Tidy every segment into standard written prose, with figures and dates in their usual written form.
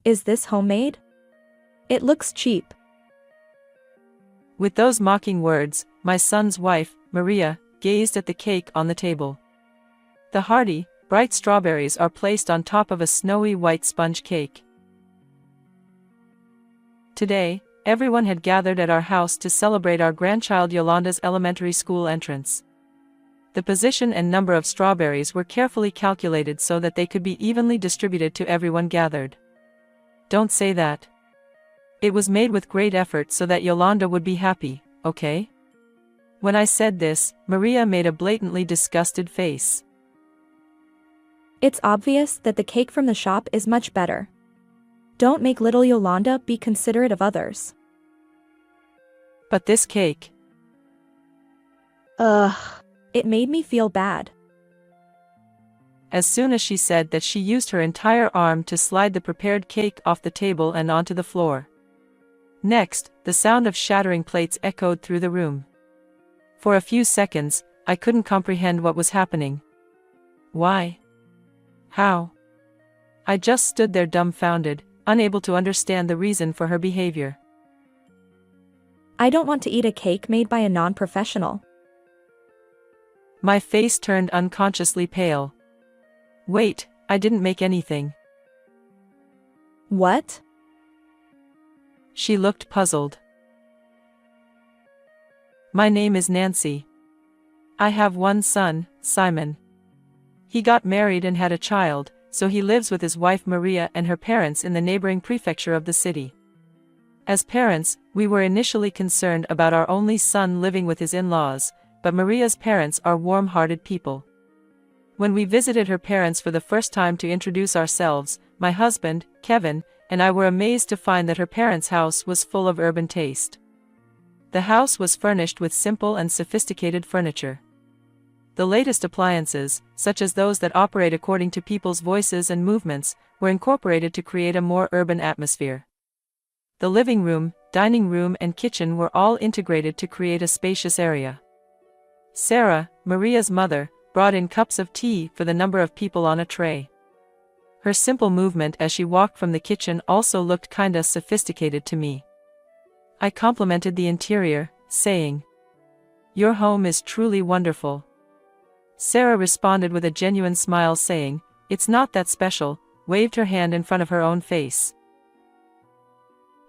Is this homemade? It looks cheap. With those mocking words, my son's wife, Maria, gazed at the cake on the table. The hearty, bright strawberries are placed on top of a snowy white sponge cake. Today, everyone had gathered at our house to celebrate our grandchild Yolanda's elementary school entrance. The position and number of strawberries were carefully calculated so that they could be evenly distributed to everyone gathered. Don't say that. It was made with great effort so that Yolanda would be happy, okay? When I said this, Maria made a blatantly disgusted face. It's obvious that the cake from the shop is much better. Don't make little Yolanda be considerate of others. But this cake. Ugh. It made me feel bad. As soon as she said that, she used her entire arm to slide the prepared cake off the table and onto the floor. Next, the sound of shattering plates echoed through the room. For a few seconds, I couldn't comprehend what was happening. Why? How? I just stood there dumbfounded, unable to understand the reason for her behavior. I don't want to eat a cake made by a non-professional. My face turned unconsciously pale. Wait, I didn't make anything. What? She looked puzzled. My name is Nancy. I have one son, Simon. He got married and had a child, so he lives with his wife Maria and her parents in the neighboring prefecture of the city. As parents, we were initially concerned about our only son living with his in-laws, but Maria's parents are warm-hearted people. When we visited her parents for the first time to introduce ourselves, my husband, Kevin, and I were amazed to find that her parents' house was full of urban taste. The house was furnished with simple and sophisticated furniture. The latest appliances, such as those that operate according to people's voices and movements, were incorporated to create a more urban atmosphere. The living room, dining room and kitchen were all integrated to create a spacious area. Sarah, Maria's mother, brought in cups of tea for the number of people on a tray. Her simple movement as she walked from the kitchen also looked kinda sophisticated to me. I complimented the interior, saying, "Your home is truly wonderful." Sarah responded with a genuine smile saying, "It's not that special," waved her hand in front of her own face.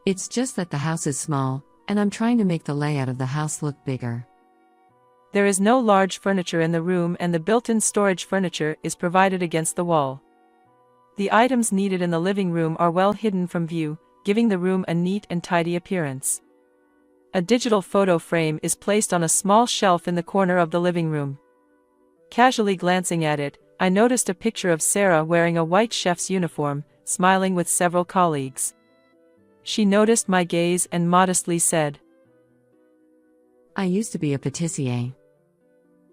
It's just that the house is small, and I'm trying to make the layout of the house look bigger. There is no large furniture in the room and the built-in storage furniture is provided against the wall. The items needed in the living room are well hidden from view, giving the room a neat and tidy appearance. A digital photo frame is placed on a small shelf in the corner of the living room. Casually glancing at it, I noticed a picture of Sarah wearing a white chef's uniform, smiling with several colleagues. She noticed my gaze and modestly said, "I used to be a pâtissier."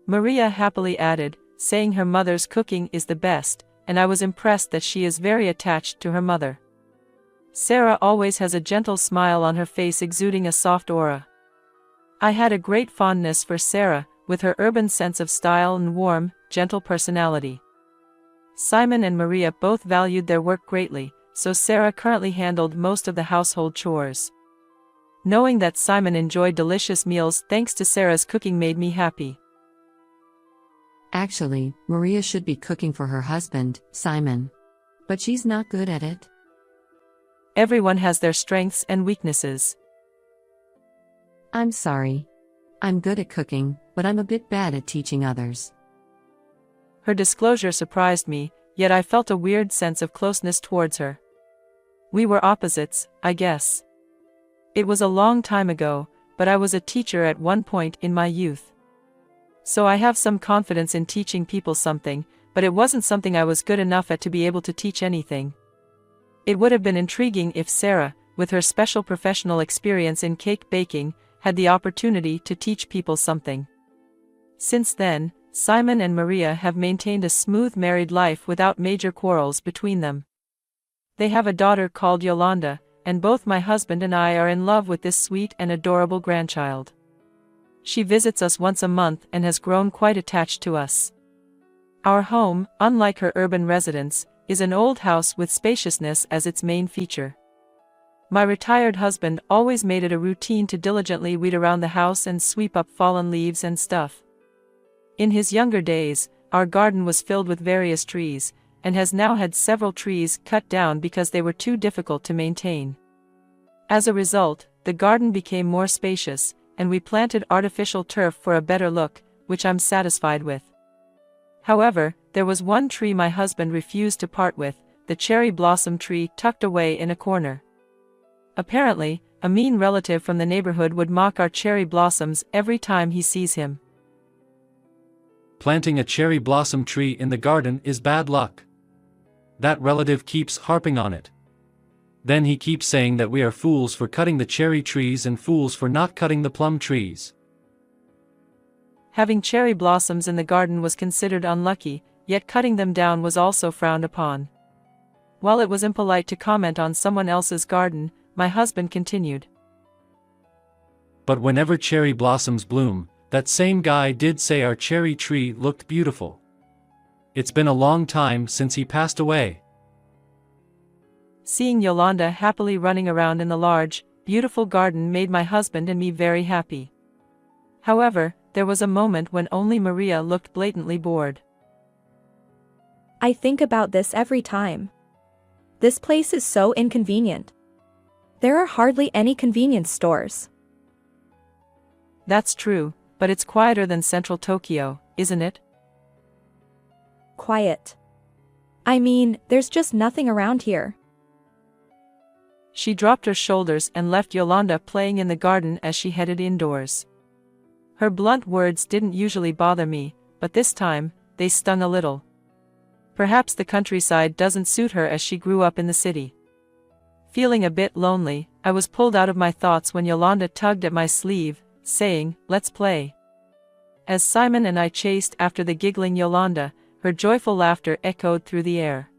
Maria happily added, saying her mother's cooking is the best, and I was impressed that she is very attached to her mother. Sarah always has a gentle smile on her face exuding a soft aura. I had a great fondness for Sarah, with her urban sense of style and warm, gentle personality. Simon and Maria both valued their work greatly, so Sarah currently handled most of the household chores. Knowing that Simon enjoyed delicious meals thanks to Sarah's cooking made me happy. Actually, Maria should be cooking for her husband, Simon. But she's not good at it. Everyone has their strengths and weaknesses. I'm sorry. I'm good at cooking, but I'm a bit bad at teaching others. Her disclosure surprised me, yet I felt a weird sense of closeness towards her. We were opposites, I guess. It was a long time ago, but I was a teacher at one point in my youth. So I have some confidence in teaching people something, but it wasn't something I was good enough at to be able to teach anything. It would have been intriguing if Sarah, with her special professional experience in cake baking, had the opportunity to teach people something. Since then, Simon and Maria have maintained a smooth married life without major quarrels between them. They have a daughter called Yolanda, and both my husband and I are in love with this sweet and adorable grandchild. She visits us once a month and has grown quite attached to us. Our home, unlike her urban residence, is an old house with spaciousness as its main feature. My retired husband always made it a routine to diligently weed around the house and sweep up fallen leaves and stuff. In his younger days, our garden was filled with various trees, and has now had several trees cut down because they were too difficult to maintain. As a result, the garden became more spacious, and we planted artificial turf for a better look, which I'm satisfied with. However, there was one tree my husband refused to part with, the cherry blossom tree tucked away in a corner. Apparently, a mean relative from the neighborhood would mock our cherry blossoms every time he sees him. Planting a cherry blossom tree in the garden is bad luck. That relative keeps harping on it. Then he keeps saying that we are fools for cutting the cherry trees and fools for not cutting the plum trees. Having cherry blossoms in the garden was considered unlucky, yet cutting them down was also frowned upon. While it was impolite to comment on someone else's garden, my husband continued. But whenever cherry blossoms bloom, that same guy did say our cherry tree looked beautiful. It's been a long time since he passed away. Seeing Yolanda happily running around in the large, beautiful garden made my husband and me very happy. However, there was a moment when only Maria looked blatantly bored. I think about this every time. This place is so inconvenient. There are hardly any convenience stores. That's true, but it's quieter than central Tokyo, isn't it? Quiet. I mean, there's just nothing around here. She dropped her shoulders and left Yolanda playing in the garden as she headed indoors. Her blunt words didn't usually bother me, but this time, they stung a little. Perhaps the countryside doesn't suit her as she grew up in the city. Feeling a bit lonely, I was pulled out of my thoughts when Yolanda tugged at my sleeve, saying, "Let's play." As Simon and I chased after the giggling Yolanda, her joyful laughter echoed through the air.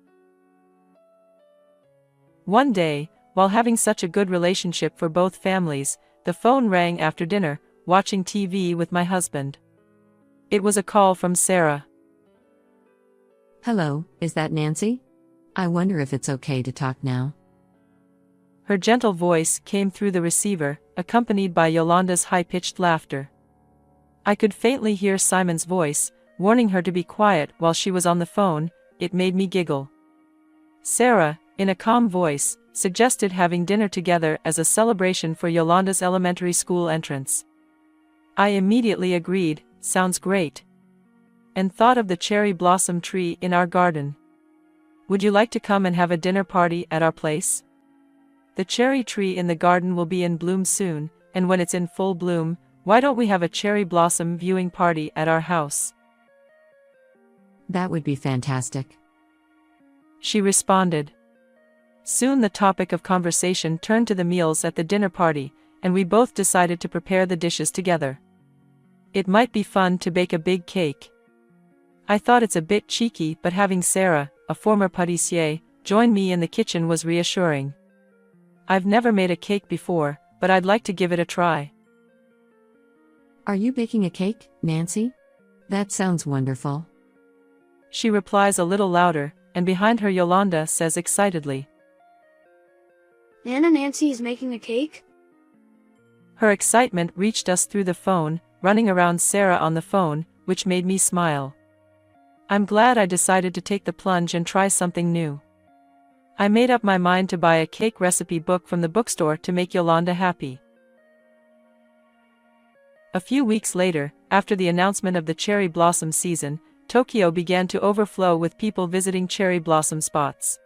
One day, while having such a good relationship for both families, the phone rang after dinner, watching TV with my husband. It was a call from Sarah. Hello, is that Nancy? I wonder if it's okay to talk now. Her gentle voice came through the receiver, accompanied by Yolanda's high-pitched laughter. I could faintly hear Simon's voice, warning her to be quiet while she was on the phone. It made me giggle. Sarah, in a calm voice, suggested having dinner together as a celebration for Yolanda's elementary school entrance. I immediately agreed, sounds great. And thought of the cherry blossom tree in our garden. Would you like to come and have a dinner party at our place? The cherry tree in the garden will be in bloom soon, and when it's in full bloom, why don't we have a cherry blossom viewing party at our house? That would be fantastic. She responded. Soon the topic of conversation turned to the meals at the dinner party, and we both decided to prepare the dishes together. It might be fun to bake a big cake. I thought it's a bit cheeky, but having Sarah, a former pâtissier, join me in the kitchen was reassuring. I've never made a cake before, but I'd like to give it a try. Are you baking a cake, Nancy? That sounds wonderful. She replies a little louder, and behind her Yolanda says excitedly. Nana Nancy is making a cake? Her excitement reached us through the phone, running around Sarah on the phone, which made me smile. I'm glad I decided to take the plunge and try something new. I made up my mind to buy a cake recipe book from the bookstore to make Yolanda happy. A few weeks later, after the announcement of the cherry blossom season, Tokyo began to overflow with people visiting cherry blossom spots.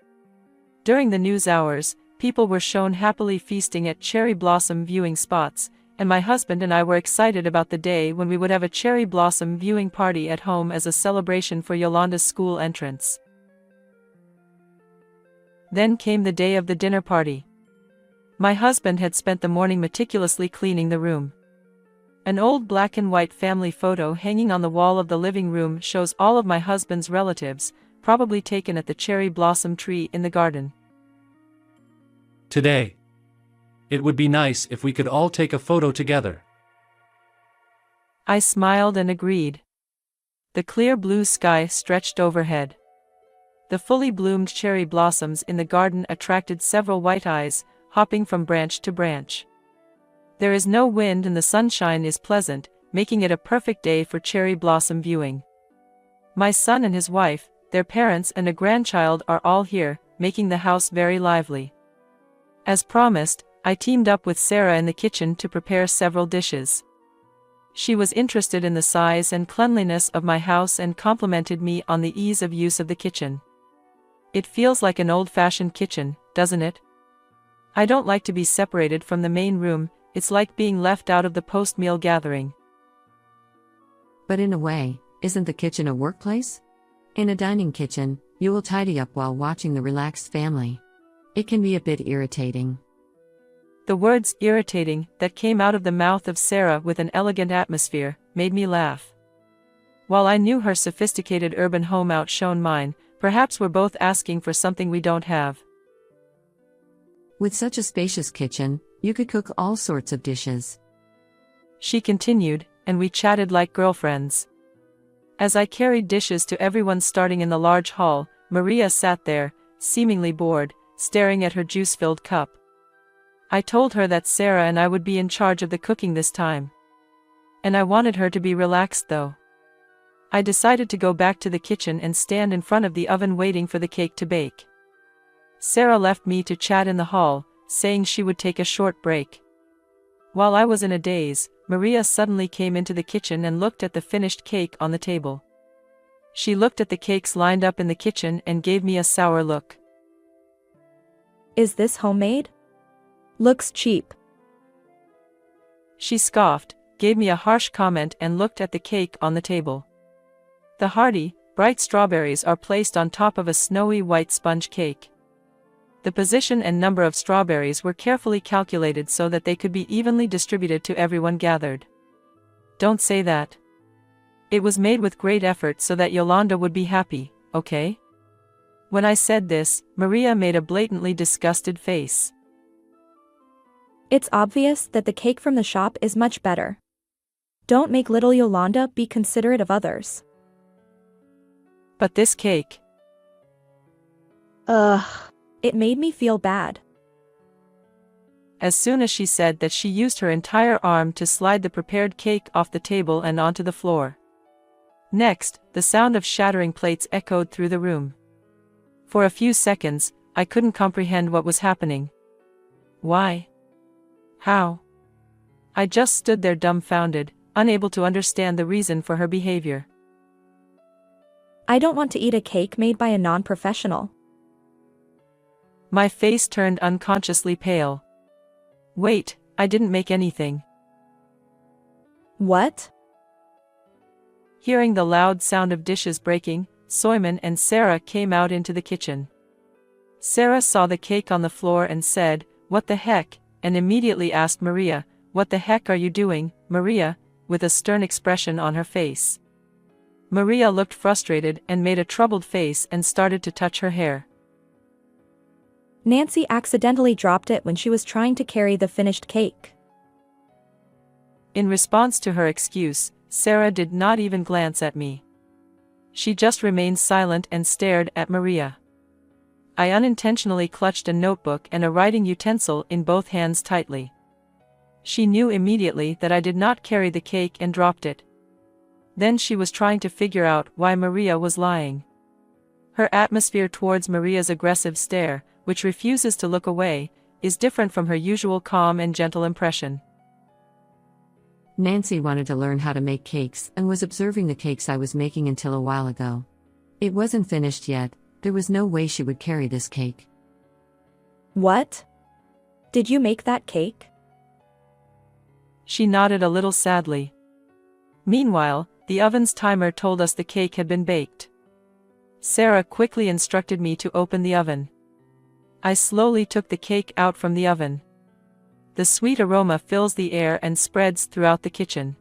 During the news hours, people were shown happily feasting at cherry blossom viewing spots, and my husband and I were excited about the day when we would have a cherry blossom viewing party at home as a celebration for Yolanda's school entrance. Then came the day of the dinner party. My husband had spent the morning meticulously cleaning the room. An old black and white family photo hanging on the wall of the living room shows all of my husband's relatives, probably taken at the cherry blossom tree in the garden. Today. It would be nice if we could all take a photo together. I smiled and agreed. The clear blue sky stretched overhead. The fully bloomed cherry blossoms in the garden attracted several white eyes, hopping from branch to branch. There is no wind and the sunshine is pleasant, making it a perfect day for cherry blossom viewing. My son and his wife, their parents and a grandchild are all here, making the house very lively. As promised, I teamed up with Sarah in the kitchen to prepare several dishes. She was interested in the size and cleanliness of my house and complimented me on the ease of use of the kitchen. It feels like an old-fashioned kitchen, doesn't it? I don't like to be separated from the main room, it's like being left out of the post-meal gathering. But in a way, isn't the kitchen a workplace? In a dining kitchen, you will tidy up while watching the relaxed family. It can be a bit irritating. The words irritating that came out of the mouth of Sarah with an elegant atmosphere made me laugh. While I knew her sophisticated urban home outshone mine, perhaps we're both asking for something we don't have. With such a spacious kitchen, you could cook all sorts of dishes. She continued, and we chatted like girlfriends. As I carried dishes to everyone starting in the large hall, Maria sat there, seemingly bored, staring at her juice-filled cup. I told her that Sarah and I would be in charge of the cooking this time. And I wanted her to be relaxed though. I decided to go back to the kitchen and stand in front of the oven waiting for the cake to bake. Sarah left me to chat in the hall, saying she would take a short break. While I was in a daze, Maria suddenly came into the kitchen and looked at the finished cake on the table. She looked at the cakes lined up in the kitchen and gave me a sour look. Is this homemade? Looks cheap. She scoffed, gave me a harsh comment and looked at the cake on the table. The hearty, bright strawberries are placed on top of a snowy white sponge cake. The position and number of strawberries were carefully calculated so that they could be evenly distributed to everyone gathered. Don't say that. It was made with great effort so that Yolanda would be happy, okay? When I said this, Maria made a blatantly disgusted face. It's obvious that the cake from the shop is much better. Don't make little Yolanda be considerate of others. But this cake. Ugh. It made me feel bad. As soon as she said that, she used her entire arm to slide the prepared cake off the table and onto the floor. Next, the sound of shattering plates echoed through the room. For a few seconds, I couldn't comprehend what was happening. Why? How? I just stood there dumbfounded, unable to understand the reason for her behavior. I don't want to eat a cake made by a non-professional. My face turned unconsciously pale. Wait, I didn't make anything. What? Hearing the loud sound of dishes breaking, Soyman and Sarah came out into the kitchen. Sarah saw the cake on the floor and said, "What the heck?" and immediately asked Maria, "What the heck are you doing, Maria?" with a stern expression on her face. Maria looked frustrated and made a troubled face and started to touch her hair. Nancy accidentally dropped it when she was trying to carry the finished cake. In response to her excuse, Sarah did not even glance at me. She just remained silent and stared at Maria. I unintentionally clutched a notebook and a writing utensil in both hands tightly. She knew immediately that I did not carry the cake and dropped it. Then she was trying to figure out why Maria was lying. Her atmosphere towards Maria's aggressive stare, which refuses to look away, is different from her usual calm and gentle impression. Nancy wanted to learn how to make cakes and was observing the cakes I was making until a while ago. It wasn't finished yet, there was no way she would carry this cake. What? Did you make that cake? She nodded a little sadly. Meanwhile, the oven's timer told us the cake had been baked. Sarah quickly instructed me to open the oven. I slowly took the cake out from the oven. The sweet aroma fills the air and spreads throughout the kitchen.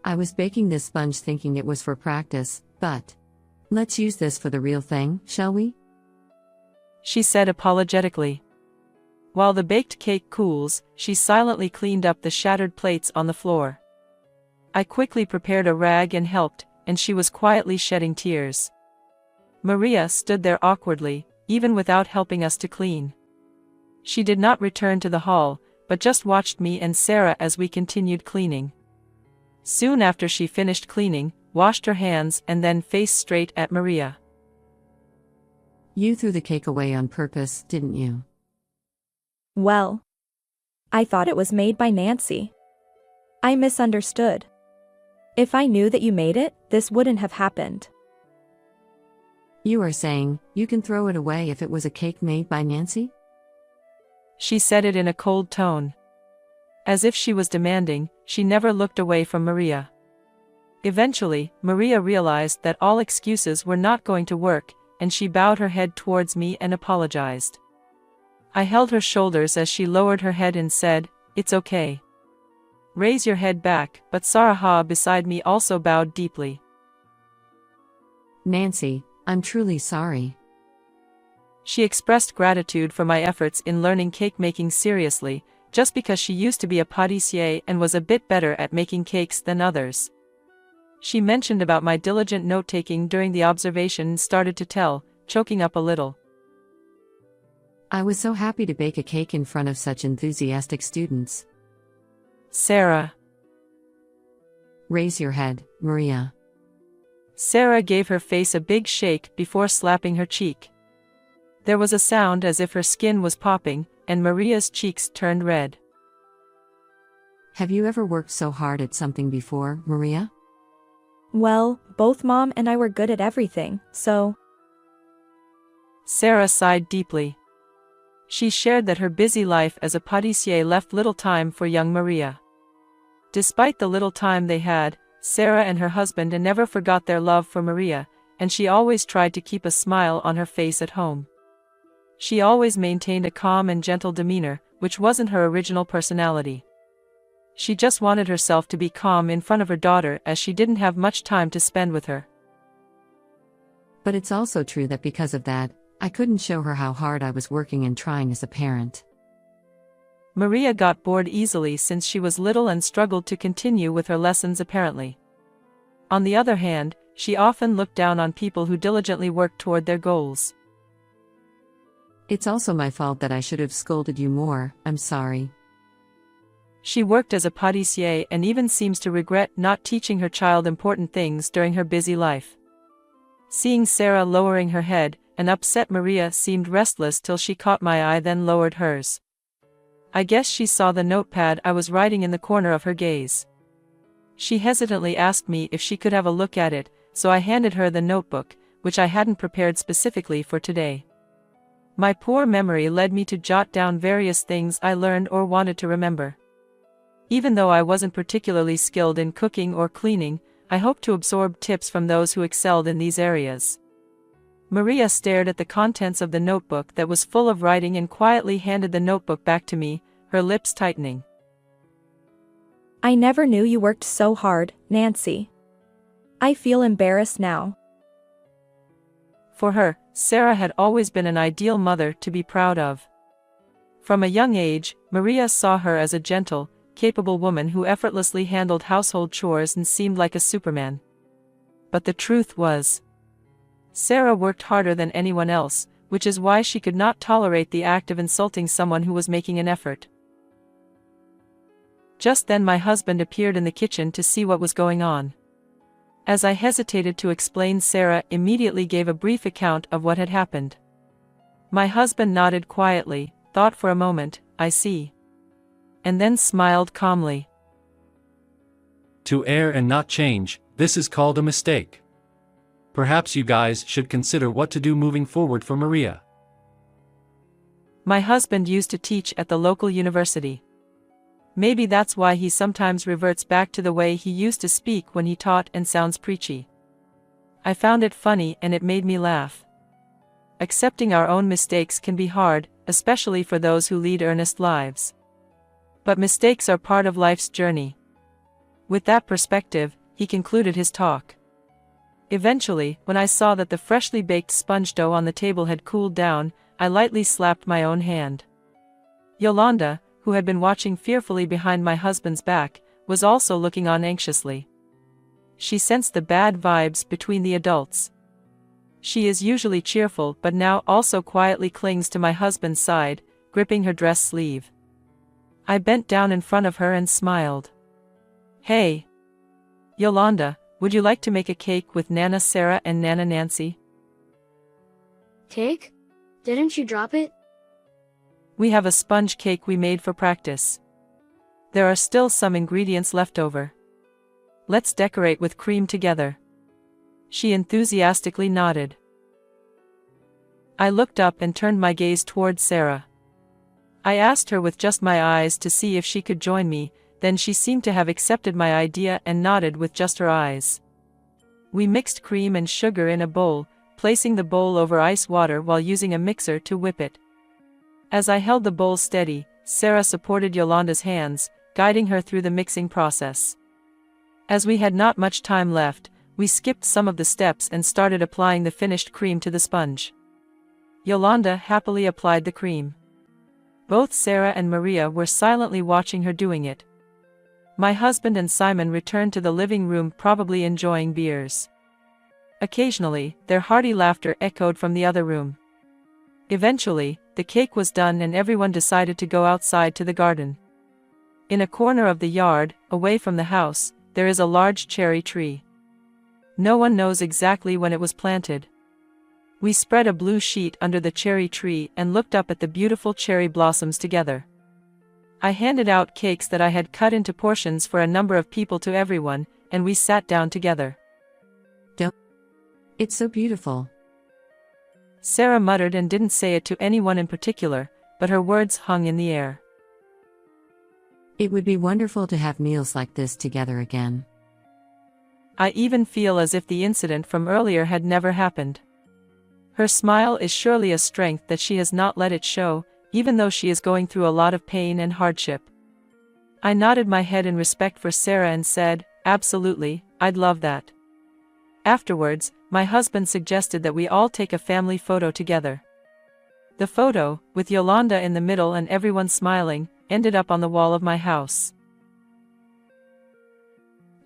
I was baking this sponge thinking it was for practice, but let's use this for the real thing, shall we? She said apologetically. While the baked cake cools, she silently cleaned up the shattered plates on the floor. I quickly prepared a rag and helped, and she was quietly shedding tears. Maria stood there awkwardly, even without helping us to clean. She did not return to the hall, but just watched me and Sarah as we continued cleaning. Soon after she finished cleaning, washed her hands and then faced straight at Maria. You threw the cake away on purpose, didn't you? Well, I thought it was made by Nancy. I misunderstood. If I knew that you made it, this wouldn't have happened. You are saying, you can throw it away if it was a cake made by Nancy? She said it in a cold tone. As if she was demanding, she never looked away from Maria. Eventually, Maria realized that all excuses were not going to work, and she bowed her head towards me and apologized. I held her shoulders as she lowered her head and said, "It's okay. Raise your head back," but Saraha beside me also bowed deeply. Nancy, I'm truly sorry. She expressed gratitude for my efforts in learning cake making seriously, just because she used to be a pâtissier and was a bit better at making cakes than others. She mentioned about my diligent note-taking during the observation and started to tell, choking up a little. I was so happy to bake a cake in front of such enthusiastic students. Sarah. Raise your head, Maria. Sarah gave her face a big shake before slapping her cheek. There was a sound as if her skin was popping, and Maria's cheeks turned red. Have you ever worked so hard at something before, Maria? Well, both Mom and I were good at everything, so. Sarah sighed deeply. She shared that her busy life as a pâtissier left little time for young Maria. Despite the little time they had, Sarah and her husband never forgot their love for Maria, and she always tried to keep a smile on her face at home. She always maintained a calm and gentle demeanor, which wasn't her original personality. She just wanted herself to be calm in front of her daughter as she didn't have much time to spend with her. But it's also true that because of that, I couldn't show her how hard I was working and trying as a parent. Maria got bored easily since she was little and struggled to continue with her lessons apparently. On the other hand, she often looked down on people who diligently worked toward their goals. It's also my fault that I should have scolded you more, I'm sorry. She worked as a pâtissier and even seems to regret not teaching her child important things during her busy life. Seeing Sarah lowering her head, an upset Maria seemed restless till she caught my eye then lowered hers. I guess she saw the notepad I was writing in the corner of her gaze. She hesitantly asked me if she could have a look at it, so I handed her the notebook, which I hadn't prepared specifically for today. My poor memory led me to jot down various things I learned or wanted to remember. Even though I wasn't particularly skilled in cooking or cleaning, I hoped to absorb tips from those who excelled in these areas. Maria stared at the contents of the notebook that was full of writing and quietly handed the notebook back to me, her lips tightening. I never knew you worked so hard, Nancy. I feel embarrassed now. For her, Sarah had always been an ideal mother to be proud of. From a young age, Maria saw her as a gentle, capable woman who effortlessly handled household chores and seemed like a superman. But the truth was, Sarah worked harder than anyone else, which is why she could not tolerate the act of insulting someone who was making an effort. Just then my husband appeared in the kitchen to see what was going on. As I hesitated to explain, Sarah immediately gave a brief account of what had happened. My husband nodded quietly, thought for a moment, "I see," and then smiled calmly. To err and not change, this is called a mistake. Perhaps you guys should consider what to do moving forward for Maria. My husband used to teach at the local university. Maybe that's why he sometimes reverts back to the way he used to speak when he taught and sounds preachy. I found it funny and it made me laugh. Accepting our own mistakes can be hard, especially for those who lead earnest lives. But mistakes are part of life's journey. With that perspective, he concluded his talk. Eventually, when I saw that the freshly baked sponge dough on the table had cooled down, I lightly slapped my own hand. Yolanda, who had been watching fearfully behind my husband's back, was also looking on anxiously. She sensed the bad vibes between the adults. She is usually cheerful but now also quietly clings to my husband's side, gripping her dress sleeve. I bent down in front of her and smiled. "Hey, Yolanda, would you like to make a cake with Nana Sarah and Nana Nancy?" Cake? Didn't you drop it? "We have a sponge cake we made for practice. There are still some ingredients left over. Let's decorate with cream together." She enthusiastically nodded. I looked up and turned my gaze towards Sarah. I asked her with just my eyes to see if she could join me, then she seemed to have accepted my idea and nodded with just her eyes. We mixed cream and sugar in a bowl, placing the bowl over ice water while using a mixer to whip it. As I held the bowl steady, Sarah supported Yolanda's hands, guiding her through the mixing process. As we had not much time left, we skipped some of the steps and started applying the finished cream to the sponge. Yolanda happily applied the cream. Both Sarah and Maria were silently watching her doing it. My husband and Simon returned to the living room, probably enjoying beers. Occasionally, their hearty laughter echoed from the other room. Eventually, the cake was done and everyone decided to go outside to the garden. In a corner of the yard, away from the house, there is a large cherry tree. No one knows exactly when it was planted. We spread a blue sheet under the cherry tree and looked up at the beautiful cherry blossoms together. I handed out cakes that I had cut into portions for a number of people to everyone, and we sat down together. It's so beautiful. Sarah muttered and didn't say it to anyone in particular, but her words hung in the air. It would be wonderful to have meals like this together again. I even feel as if the incident from earlier had never happened. Her smile is surely a strength that she has not let it show, even though she is going through a lot of pain and hardship. I nodded my head in respect for Sarah and said, "Absolutely, I'd love that." Afterwards, my husband suggested that we all take a family photo together. The photo, with Yolanda in the middle and everyone smiling, ended up on the wall of my house.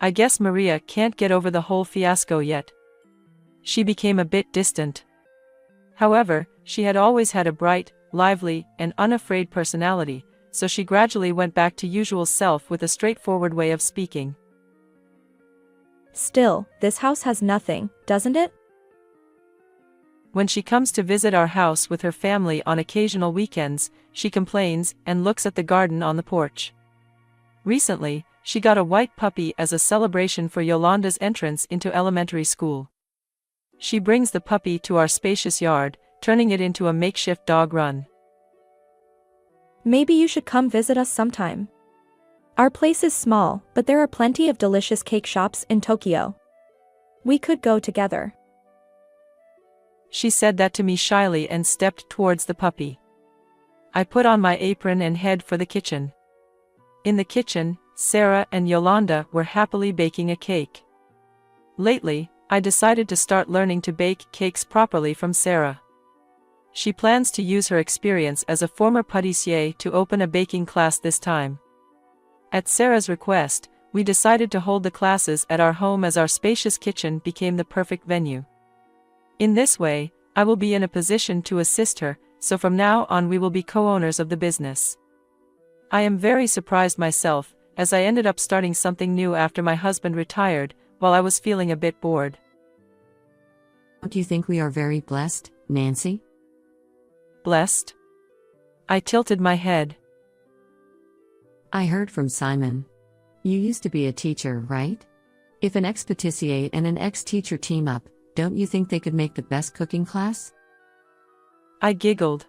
I guess Maria can't get over the whole fiasco yet. She became a bit distant. However, she had always had a bright, lively, and unafraid personality, so she gradually went back to usual self with a straightforward way of speaking. Still, this house has nothing, doesn't it? When she comes to visit our house with her family on occasional weekends, she complains and looks at the garden on the porch. Recently, she got a white puppy as a celebration for Yolanda's entrance into elementary school. She brings the puppy to our spacious yard, turning it into a makeshift dog run. Maybe you should come visit us sometime. Our place is small, but there are plenty of delicious cake shops in Tokyo. We could go together. She said that to me shyly and stepped towards the puppy. I put on my apron and head for the kitchen. In the kitchen, Sarah and Yolanda were happily baking a cake. Lately, I decided to start learning to bake cakes properly from Sarah. She plans to use her experience as a former pâtissier to open a baking class this time. At Sarah's request, we decided to hold the classes at our home as our spacious kitchen became the perfect venue. In this way, I will be in a position to assist her, so from now on we will be co-owners of the business. I am very surprised myself, as I ended up starting something new after my husband retired, while I was feeling a bit bored. Don't you think we are very blessed, Nancy? Blessed? I tilted my head. I heard from Simon. You used to be a teacher, right? If an ex-pâtissier and an ex-teacher team up, don't you think they could make the best cooking class? I giggled.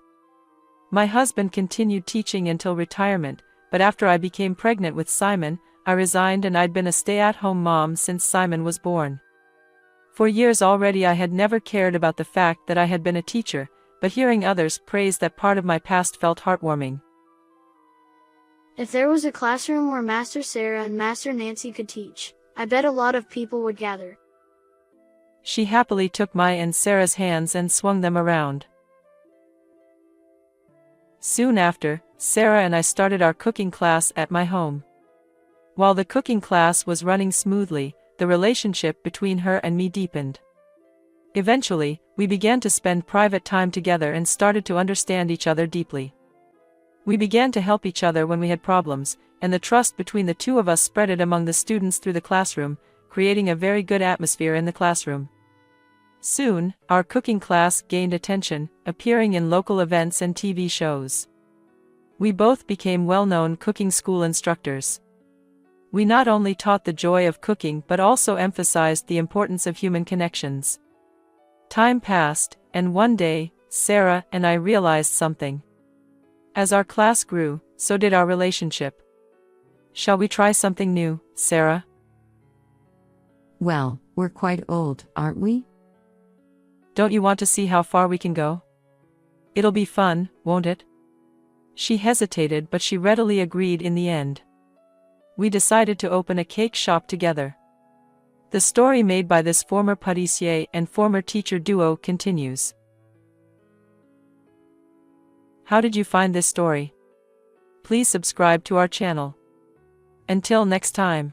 My husband continued teaching until retirement, but after I became pregnant with Simon, I resigned and I'd been a stay-at-home mom since Simon was born. For years already I had never cared about the fact that I had been a teacher, but hearing others praise that part of my past felt heartwarming. If there was a classroom where Master Sarah and Master Nancy could teach, I bet a lot of people would gather. She happily took my and Sarah's hands and swung them around. Soon after, Sarah and I started our cooking class at my home. While the cooking class was running smoothly, the relationship between her and me deepened. Eventually, we began to spend private time together and started to understand each other deeply. We began to help each other when we had problems, and the trust between the two of us spread among the students through the classroom, creating a very good atmosphere in the classroom. Soon, our cooking class gained attention, appearing in local events and TV shows. We both became well-known cooking school instructors. We not only taught the joy of cooking but also emphasized the importance of human connections. Time passed, and one day, Sarah and I realized something. As our class grew, so did our relationship. Shall we try something new, Sarah? Well, we're quite old, aren't we? Don't you want to see how far we can go? It'll be fun, won't it? She hesitated, but she readily agreed in the end. We decided to open a cake shop together. The story made by this former pâtissier and former teacher duo continues. How did you find this story? Please subscribe to our channel. Until next time.